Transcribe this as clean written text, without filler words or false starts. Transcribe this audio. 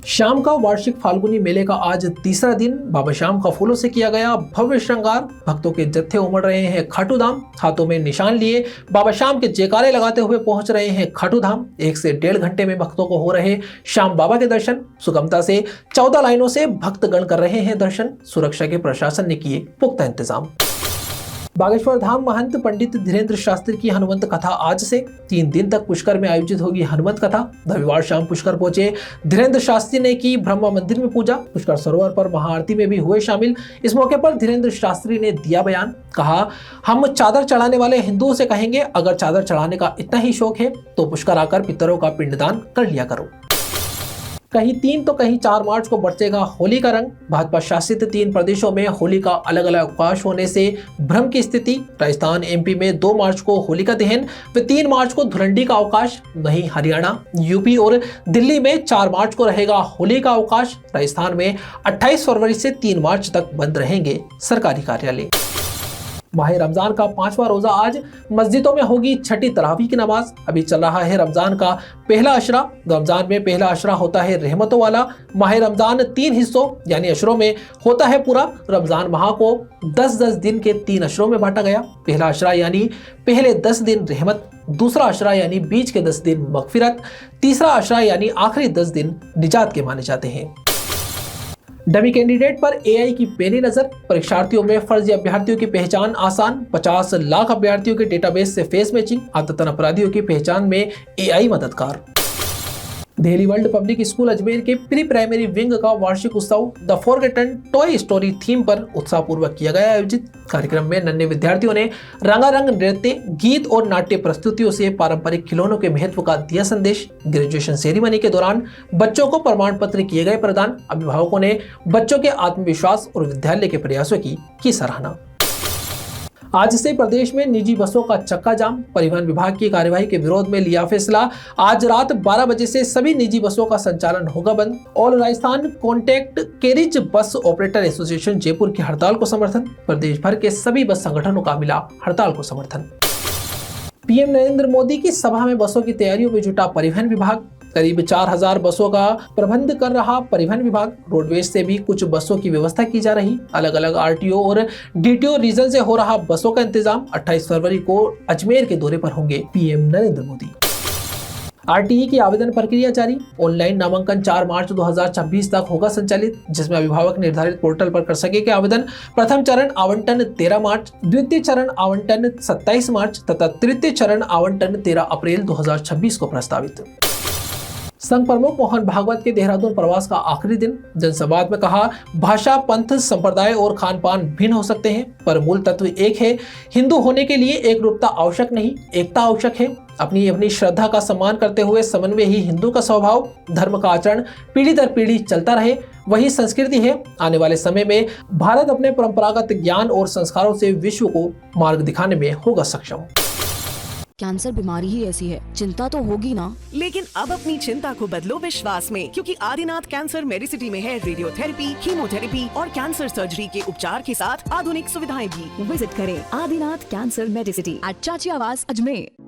शाम का वार्षिक फाल्गुनी मेले का आज तीसरा दिन बाबा श्याम का फूलों से किया गया भव्य श्रृंगार। भक्तों के जत्थे उमड़ रहे हैं खाटू धाम। हाथों में निशान लिए बाबा श्याम के जयकारे लगाते हुए पहुंच रहे हैं खाटू धाम। 1 से 1.5 घंटे में भक्तों को हो रहे श्याम बाबा के दर्शन। सुगमता से 14 लाइनों से भक्तगण कर रहे हैं दर्शन। सुरक्षा के प्रशासन ने किए पुख्ता इंतजाम। बागेश्वर धाम महंत पंडित धीरेन्द्र शास्त्री की हनुमंत कथा आज से 3 दिन तक पुष्कर में आयोजित होगी हनुमंत कथा। रविवार शाम पुष्कर पहुंचे धीरेन्द्र शास्त्री ने की ब्रह्मा मंदिर में पूजा। पुष्कर सरोवर पर महाआरती में भी हुए शामिल। इस मौके पर धीरेन्द्र शास्त्री ने दिया बयान। कहा, हम चादर चढ़ाने वाले हिंदुओं से कहेंगे, अगर चादर चढ़ाने का इतना ही शौक है तो पुष्कर आकर पितरों का पिंडदान कर लिया करो। कहीं 3 तो कहीं 4 मार्च को बरसेगा होली का रंग। भाजपा शासित 3 प्रदेशों में होली का अलग अलग अवकाश होने से भ्रम की स्थिति। राजस्थान एमपी में 2 मार्च को होलिका दहन व 3 मार्च को धुलंडी का अवकाश। वहीं हरियाणा, यूपी और दिल्ली में 4 मार्च को रहेगा होली का अवकाश। राजस्थान में 28 फरवरी से 3 मार्च तक बंद रहेंगे सरकारी कार्यालय। माह रमजान का 5वां रोजा आज मस्जिदों में होगी छठी तरावी की नमाज। अभी चल रहा है रमजान का पहला अशरा। रमजान में पहला अशरा होता है रहमतों वाला। माह रमजान 3 हिस्सों यानी अशरों में होता है पूरा। रमजान माह को 10-10 दिन के 3 अशरों में बांटा गया। पहला अशरा यानी पहले 10 दिन रहमत, दूसरा अशरा यानी बीच के 10 दिन मगफिरत, तीसरा अशरा यानी आखिरी 10 दिन निजात के माने जाते हैं। डमी कैंडिडेट पर एआई की पैनी नजर। परीक्षार्थियों में फर्जी अभ्यर्थियों की पहचान आसान। 50 लाख अभ्यर्थियों के डेटाबेस से फेस मैचिंग। आदतन अपराधियों की पहचान में एआई मददगार। Delhi world public school Ajmer के प्री प्राइमरी विंग का वार्षिक उत्सव the forgotten toy story theme पर उत्साहपूर्वक किया गया आयोजित। कार्यक्रम में नन्हे विद्यार्थियों ने रंगारंग नृत्य, गीत और नाट्य प्रस्तुतियों से पारंपरिक खिलौनों के महत्व का दिया संदेश। ग्रेजुएशन सेरेमनी के दौरान बच्चों को प्रमाण पत्र किए गए प्रदान। अभिभावकों ने बच्चों के आत्मविश्वास और विद्यालय के प्रयासों की सराहना। आज से प्रदेश में निजी बसों का चक्का जाम। परिवहन विभाग की कार्यवाही के विरोध में लिया फैसला। आज रात 12 बजे से सभी निजी बसों का संचालन होगा बंद। All Rajasthan contract carriage bus operator association Jaipur की हड़ताल को समर्थन। प्रदेश भर के सभी बस संगठनों का मिला हड़ताल को समर्थन। पीएम नरेंद्र मोदी की सभा में बसों की तैयारियों में जुटा परिवहन विभाग। करीब 4000 बसों का प्रबंध कर रहा परिवहन विभाग। रोडवेज से भी कुछ बसों की व्यवस्था की जा रही। अलग अलग आरटीओ और डीटीओ रीजन से हो रहा बसों का इंतजाम। 28 फरवरी को अजमेर के दौरे पर होंगे पीएम नरेंद्र मोदी। आरटीई की आवेदन प्रक्रिया जारी। ऑनलाइन नामांकन 4 मार्च 2026 तक होगा संचालित, जिसमें अभिभावक निर्धारित पोर्टल पर कर सकेंगे आवेदन। प्रथम चरण आवंटन 13 मार्च, द्वितीय चरण आवंटन 27 मार्च तथा तृतीय चरण आवंटन 13 अप्रैल 2026 को प्रस्तावित। संघ प्रमुख मोहन भागवत के देहरादून प्रवास का आखिरी दिन। जनसंवाद में कहा, भाषा, पंथ, संप्रदाय और खान पान भिन्न हो सकते हैं पर मूल तत्व एक है। हिंदू होने के लिए एकरूपता आवश्यक नहीं, एकता आवश्यक है। अपनी अपनी श्रद्धा का सम्मान करते हुए समन्वय ही हिंदू का स्वभाव। धर्म का आचरण पीढ़ी दर पीढ़ी चलता रहे, वही संस्कृति है। आने वाले समय में भारत अपने परंपरागत ज्ञान और संस्कारों से विश्व को मार्ग दिखाने में होगा सक्षम। कैंसर बीमारी ही ऐसी है, चिंता तो होगी ना। लेकिन अब अपनी चिंता को बदलो विश्वास में, क्योंकि आदिनाथ कैंसर मेडिसिटी में है रेडियोथेरेपी, कीमोथेरेपी और कैंसर सर्जरी के उपचार के साथ आधुनिक सुविधाएं भी। विजिट करें आदिनाथ कैंसर मेडिसिटी एट चाची आवास अजमेर।